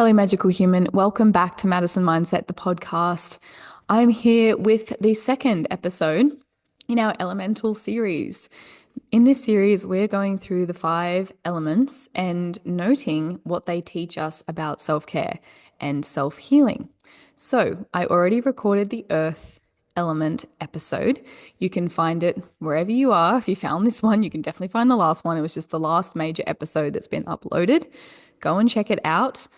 Hello, magical human. Welcome back to Madison Mindset the Podcast. I'm here with the second episode in our elemental series. In this series, we're going through the 5 elements and noting what they teach us about self-care and self-healing. So I already recorded the earth element episode. You can find it wherever you are. If you found this one, you can definitely find the last one. It was just the last major episode that's been uploaded. Go and check it out.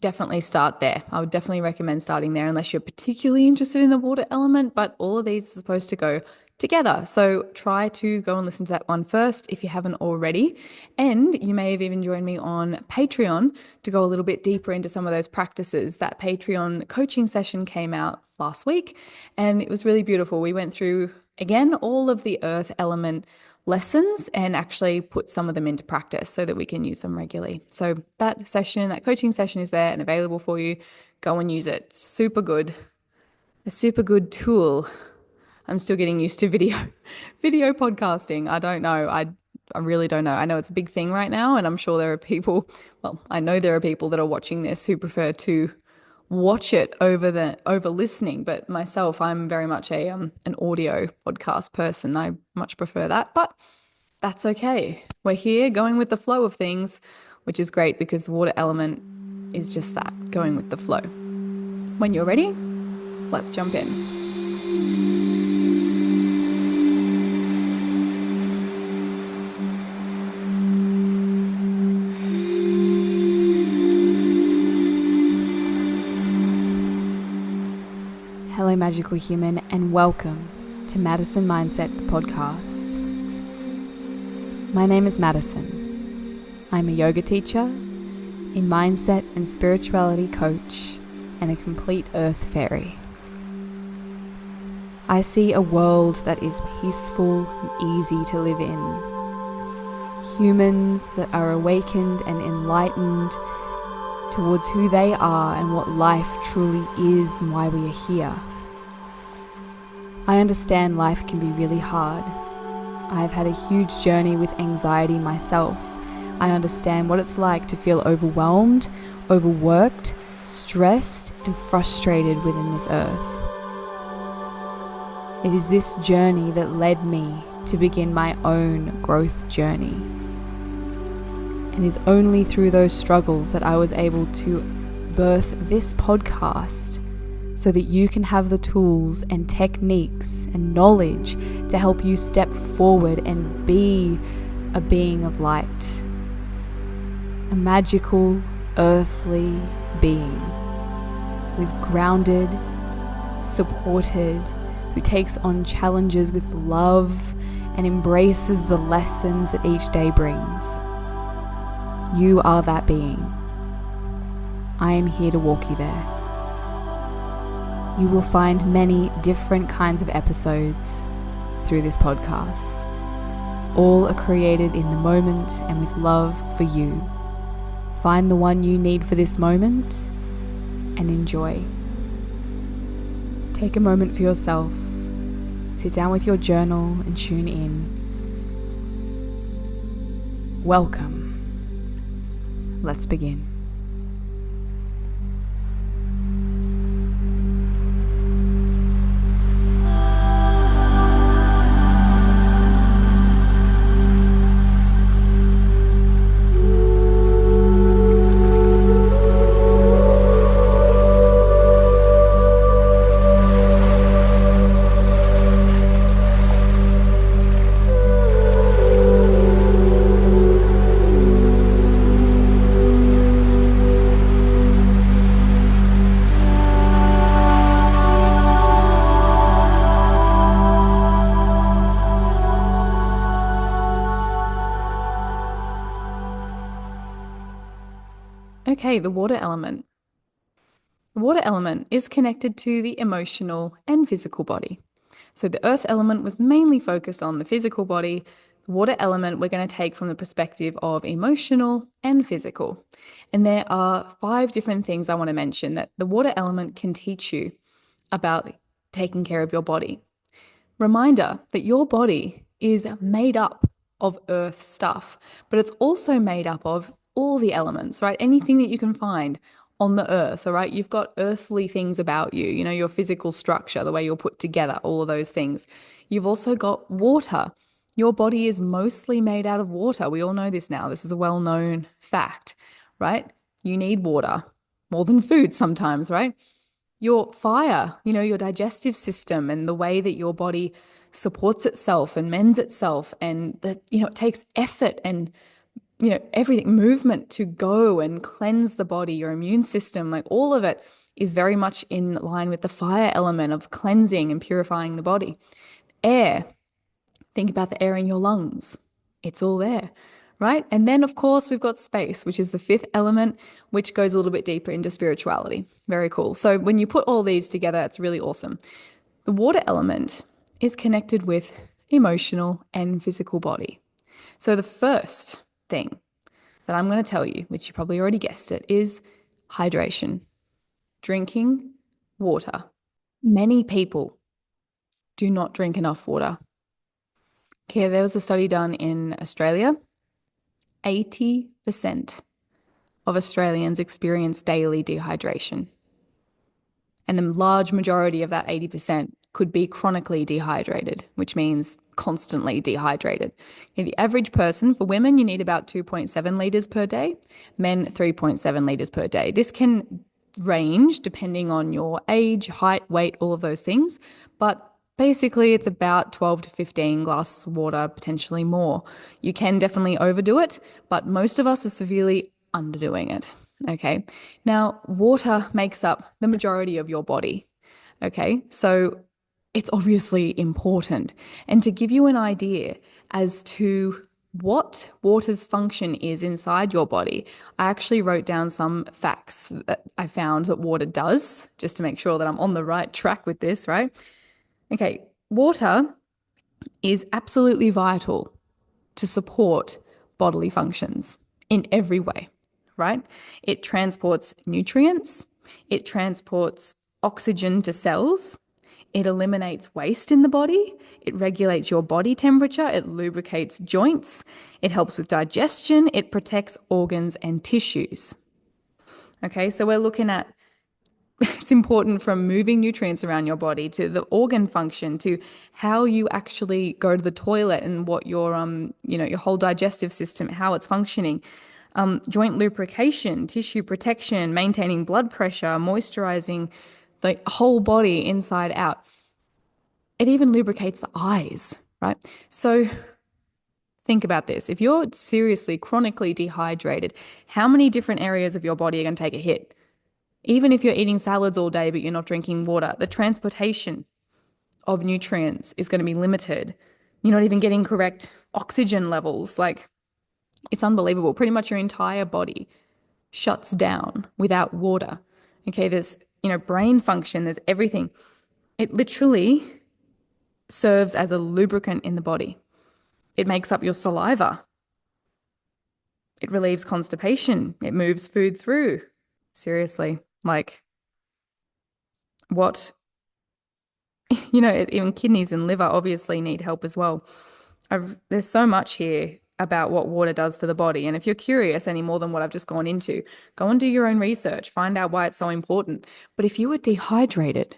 Definitely start there. I would definitely recommend starting there unless you're particularly interested in the water element, but all of these are supposed to go together. So try to go and listen to that one first if you haven't already. And you may have even joined me on Patreon to go a little bit deeper into some of those practices. That Patreon coaching session came out last week and it was really beautiful. We went through, again, all of the earth element lessons and actually put some of them into practice so that we can use them regularly. So that coaching session is there and available for you. Go and use it. Super good. A super good tool. I'm still getting used to video podcasting. I don't know. I really don't know. I know it's a big thing right now and I'm sure there are people, I know there are people that are watching this who prefer to watch it over listening, but myself, I'm very much an audio podcast person. I much prefer that, but that's okay. We're here going with the flow of things, which is great because the water element is just that, going with the flow. When you're ready, let's jump in. Hello, magical human, and welcome to Madison Mindset the Podcast. My name is Madison. I'm a yoga teacher, a mindset and spirituality coach, and a complete earth fairy. I see a world that is peaceful and easy to live in. Humans that are awakened and enlightened towards who they are and what life truly is and why we are here. I understand life can be really hard. I've had a huge journey with anxiety myself. I understand what it's like to feel overwhelmed, overworked, stressed, and frustrated within this earth. It is this journey that led me to begin my own growth journey. And it is only through those struggles that I was able to birth this podcast so that you can have the tools and techniques and knowledge to help you step forward and be a being of light. A magical, earthly being who is grounded, supported, who takes on challenges with love and embraces the lessons that each day brings. You are that being. I am here to walk you there. You will find many different kinds of episodes through this podcast. All are created in the moment and with love for you. Find the one you need for this moment and enjoy. Take a moment for yourself. Sit down with your journal and tune in. Welcome. Let's begin. Okay, the water element. The water element is connected to the emotional and physical body. So the earth element was mainly focused on the physical body. The water element we're going to take from the perspective of emotional and physical. And there are 5 different things I want to mention that the water element can teach you about taking care of your body. Reminder that your body is made up of earth stuff, but it's also made up of all the elements, right? Anything that you can find on the earth, all right? You've got earthly things about you, your physical structure, the way you're put together, all of those things. You've also got water. Your body is mostly made out of water. We all know this now. This is a well-known fact, right? You need water more than food sometimes, right? Your fire, your digestive system and the way that your body supports itself and mends itself, and that, it takes effort and everything, movement to go and cleanse the body, your immune system, like all of it is very much in line with the fire element of cleansing and purifying the body. Air, think about the air in your lungs. It's all there, right? And then, of course, we've got space, which is the fifth element, which goes a little bit deeper into spirituality. Very cool. So when you put all these together, it's really awesome. The water element is connected with emotional and physical body. So the first thing that I'm going to tell you, which you probably already guessed it, is hydration, drinking water. Many people do not drink enough water. Okay, there was a study done in Australia. 80% of Australians experience daily dehydration. And a large majority of that 80% could be chronically dehydrated, which means constantly dehydrated. The average person, for women, you need about 2.7 liters per day, men 3.7 liters per day. This can range depending on your age, height, weight, all of those things, but basically it's about 12 to 15 glasses of water, potentially more. You can definitely overdo it, but most of us are severely underdoing it. Okay. Now, water makes up the majority of your body. Okay. So it's obviously important. And to give you an idea as to what water's function is inside your body, I actually wrote down some facts that I found that water does, just to make sure that I'm on the right track with this, right? Okay. Water is absolutely vital to support bodily functions in every way, right? It transports nutrients, it transports oxygen to cells, it eliminates waste in the body, it regulates your body temperature, it lubricates joints, it helps with digestion, it protects organs and tissues. Okay, so we're looking at it's important from moving nutrients around your body to the organ function to how you actually go to the toilet and what your your whole digestive system, how it's functioning. Joint lubrication, tissue protection, maintaining blood pressure, moisturizing the whole body inside out. It even lubricates the eyes, right? So think about this. If you're seriously chronically dehydrated, how many different areas of your body are going to take a hit? Even if you're eating salads all day, but you're not drinking water, the transportation of nutrients is going to be limited. You're not even getting correct oxygen levels. Like, it's unbelievable. Pretty much your entire body shuts down without water. Okay, there's, brain function, there's everything. It literally serves as a lubricant in the body. It makes up your saliva. It relieves constipation. It moves food through. Seriously, like what, even kidneys and liver obviously need help as well. There's so much here about what water does for the body. And if you're curious any more than what I've just gone into, go and do your own research, find out why it's so important. But if you are dehydrated,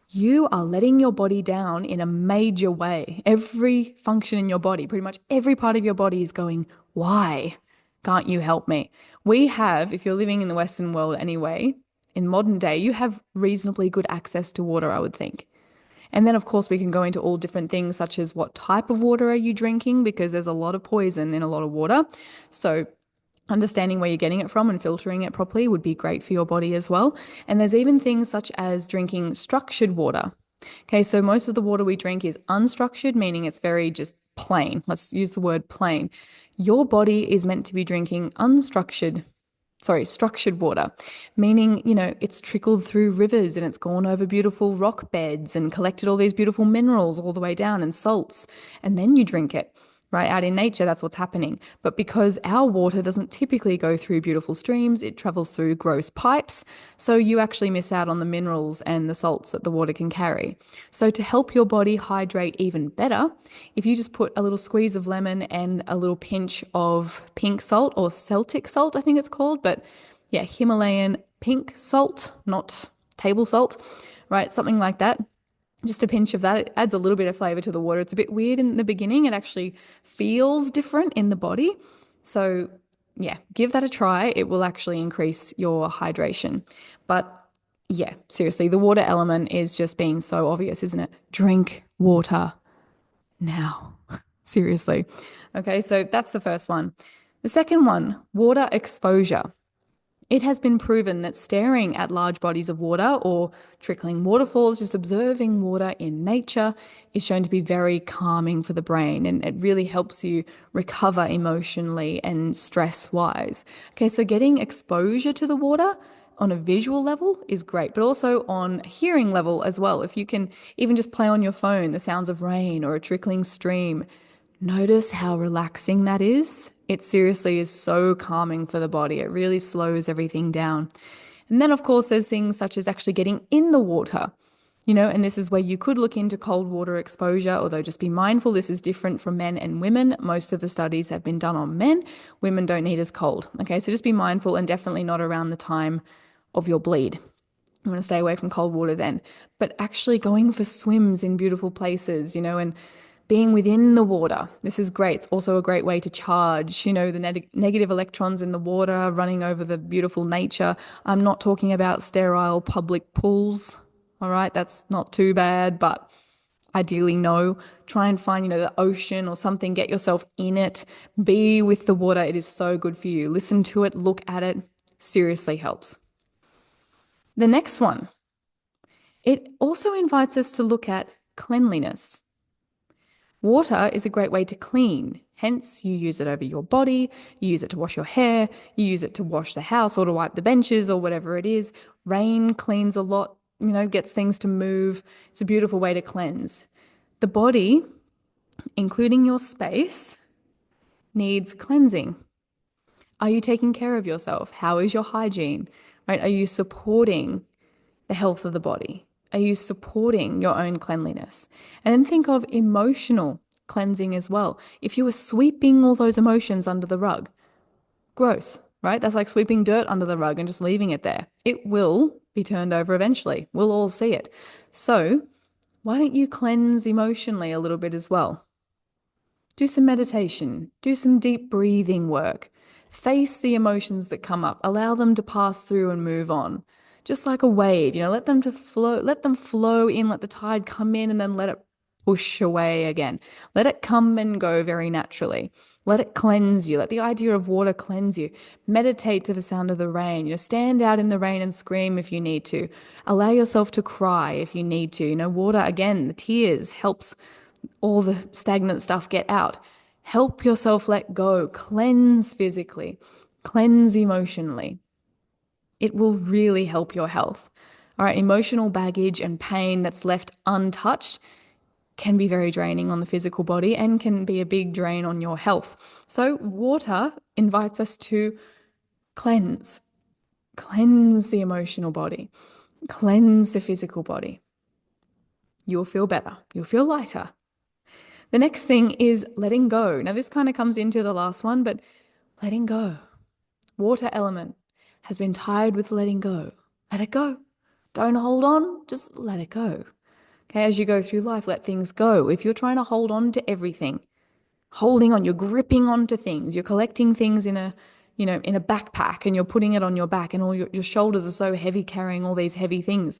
you are letting your body down in a major way. Every function in your body, pretty much every part of your body is going, why can't you help me? We have, if you're living in the Western world anyway, in modern day, you have reasonably good access to water, I would think. And then, of course, we can go into all different things such as what type of water are you drinking, because there's a lot of poison in a lot of water. So understanding where you're getting it from and filtering it properly would be great for your body as well. And there's even things such as drinking structured water. Okay, so most of the water we drink is unstructured, meaning it's very just plain. Let's use the word plain. Your body is meant to be drinking structured water, meaning, it's trickled through rivers and it's gone over beautiful rock beds and collected all these beautiful minerals all the way down and salts, and then you drink it. right? Out in nature, that's what's happening. But because our water doesn't typically go through beautiful streams, it travels through gross pipes. So you actually miss out on the minerals and the salts that the water can carry. So to help your body hydrate even better, if you just put a little squeeze of lemon and a little pinch of pink salt or Celtic salt, I think it's called, but yeah, Himalayan pink salt, not table salt, right? Something like that, just a pinch of that. It adds a little bit of flavor to the water. It's a bit weird in the beginning. It actually feels different in the body. So yeah, give that a try. It will actually increase your hydration. But yeah, seriously, the water element is just being so obvious, isn't it? Drink water now. Seriously. Okay, so that's the first one. The second one, water exposure. It has been proven that staring at large bodies of water or trickling waterfalls, just observing water in nature, is shown to be very calming for the brain, and it really helps you recover emotionally and stress wise. Okay, so getting exposure to the water on a visual level is great, but also on a hearing level as well. If you can even just play on your phone the sounds of rain or a trickling stream, notice how relaxing that is. It seriously is so calming for the body. It really slows everything down. And then, of course, there's things such as actually getting in the water, and this is where you could look into cold water exposure, although just be mindful, this is different for men and women. Most of the studies have been done on men. Women don't need as cold. Okay, so just be mindful, and definitely not around the time of your bleed. You want to stay away from cold water then. But actually going for swims in beautiful places, and being within the water. This is great. It's also a great way to charge, the negative electrons in the water running over the beautiful nature. I'm not talking about sterile public pools. All right. That's not too bad, but ideally no. Try and find, the ocean or something. Get yourself in it. Be with the water. It is so good for you. Listen to it. Look at it. Seriously helps. The next one. It also invites us to look at cleanliness. Water is a great way to clean. Hence, you use it over your body, you use it to wash your hair, you use it to wash the house or to wipe the benches or whatever it is. Rain cleans a lot, gets things to move. It's a beautiful way to cleanse. The body, including your space, needs cleansing. Are you taking care of yourself? How is your hygiene? Right? Are you supporting the health of the body? Are you supporting your own cleanliness? And then think of emotional cleansing as well. If you were sweeping all those emotions under the rug, gross, right? That's like sweeping dirt under the rug and just leaving it there. It will be turned over eventually. We'll all see it. So why don't you cleanse emotionally a little bit as well? Do some meditation, do some deep breathing work. Face the emotions that come up, allow them to pass through and move on. Just like a wave, let them flow in, let the tide come in and then let it push away again. Let it come and go very naturally. Let it cleanse you. Let the idea of water cleanse you. Meditate to the sound of the rain. Stand out in the rain and scream if you need to. Allow yourself to cry if you need to. Water, again, the tears helps all the stagnant stuff get out. Help yourself let go. Cleanse physically. Cleanse emotionally. It will really help your health. All right, emotional baggage and pain that's left untouched can be very draining on the physical body and can be a big drain on your health. So water invites us to cleanse the emotional body, cleanse the physical body. You'll feel better. You'll feel lighter. The next thing is letting go. Now, this kind of comes into the last one, but letting go. Water element has been tied with letting go. Let it go. Don't hold on, just let it go. Okay, as you go through life, let things go. If you're trying to hold on to everything, holding on, you're gripping onto things, you're collecting things in a backpack and you're putting it on your back and all your shoulders are so heavy carrying all these heavy things.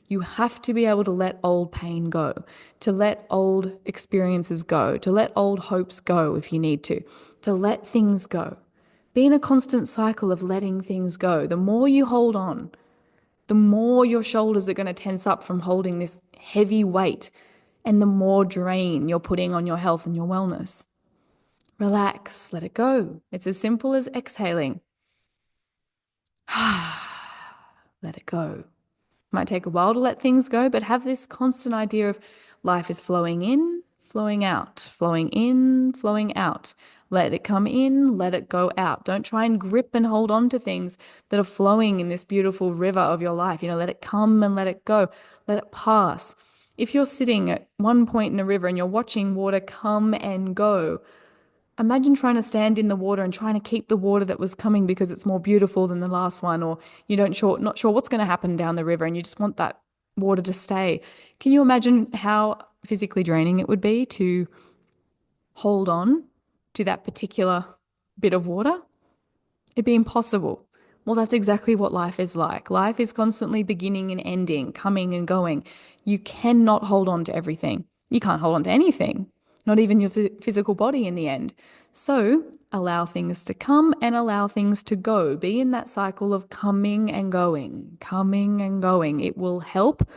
You have to be able to let old pain go, to let old experiences go, to let old hopes go if you need to let things go. Be in a constant cycle of letting things go. The more you hold on, the more your shoulders are going to tense up from holding this heavy weight and the more drain you're putting on your health and your wellness. Relax, let it go. It's as simple as exhaling. Let it go. Might take a while to let things go, but have this constant idea of life is flowing in, flowing out, flowing in, flowing out. Let it come in, let it go out. Don't try and grip and hold on to things that are flowing in this beautiful river of your life. Let it come and let it go. Let it pass. If you're sitting at one point in a river and you're watching water come and go, imagine trying to stand in the water and trying to keep the water that was coming because it's more beautiful than the last one, or not sure what's going to happen down the river and you just want that water to stay. Can you imagine how physically draining it would be to hold on to that particular bit of water? It'd be impossible. Well, that's exactly what life is like. Life is constantly beginning and ending, coming and going. You cannot hold on to everything. You can't hold on to anything, not even your physical body in the end. So allow things to come and allow things to go. Be in that cycle of coming and going, coming and going. It will help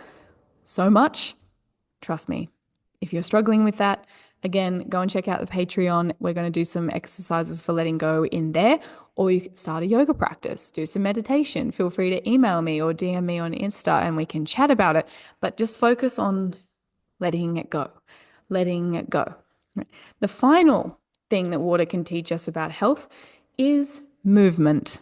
so much. Trust me. If you're struggling with that, again, go and check out the Patreon. We're going to do some exercises for letting go in there, or you can start a yoga practice, do some meditation. Feel free to email me or DM me on Insta and we can chat about it. But just focus on letting it go, letting it go. The final thing that water can teach us about health is movement.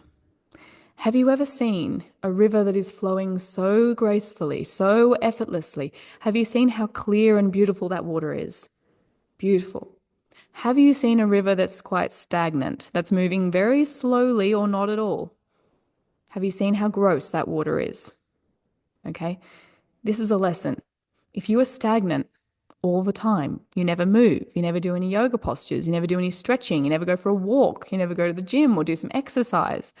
Have you ever seen a river that is flowing so gracefully, so effortlessly? Have you seen how clear and beautiful that water is? Beautiful. Have you seen a river that's quite stagnant, that's moving very slowly or not at all? Have you seen how gross that water is? Okay, this is a lesson. If you are stagnant all the time, you never move, you never do any yoga postures, you never do any stretching, you never go for a walk, you never go to the gym or do some exercise,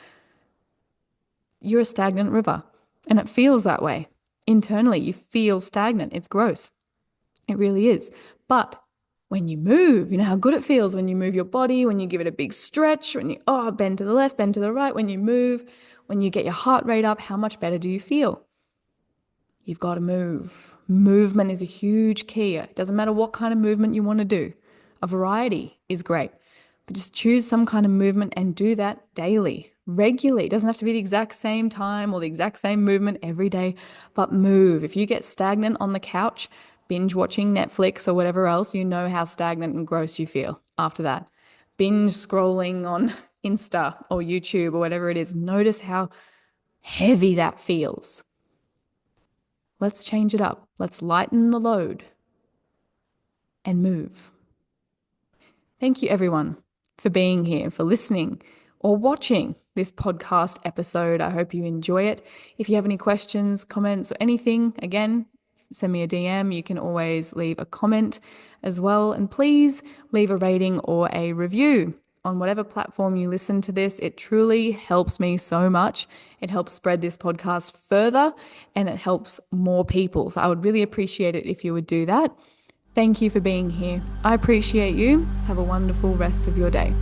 you're a stagnant river. And it feels that way. Internally, you feel stagnant. It's gross. It really is. But when you move, you know how good it feels when you move your body, when you give it a big stretch, when you bend to the left, bend to the right, when you move, when you get your heart rate up, how much better do you feel? You've got to move. Movement is a huge key. It doesn't matter what kind of movement you want to do. A variety is great. But just choose some kind of movement and do that daily, regularly. It doesn't have to be the exact same time or the exact same movement every day, but move. If you get stagnant on the couch, binge watching Netflix or whatever else, you know how stagnant and gross you feel after that. Binge scrolling on Insta or YouTube or whatever it is, notice how heavy that feels. Let's change it up. Let's lighten the load and move. Thank you, everyone, for being here, for listening or watching this podcast episode. I hope you enjoy it. If you have any questions, comments, or anything, again, send me a DM. You can always leave a comment as well. And please leave a rating or a review on whatever platform you listen to this. It truly helps me so much. It helps spread this podcast further and it helps more people. So I would really appreciate it if you would do that. Thank you for being here. I appreciate you. Have a wonderful rest of your day.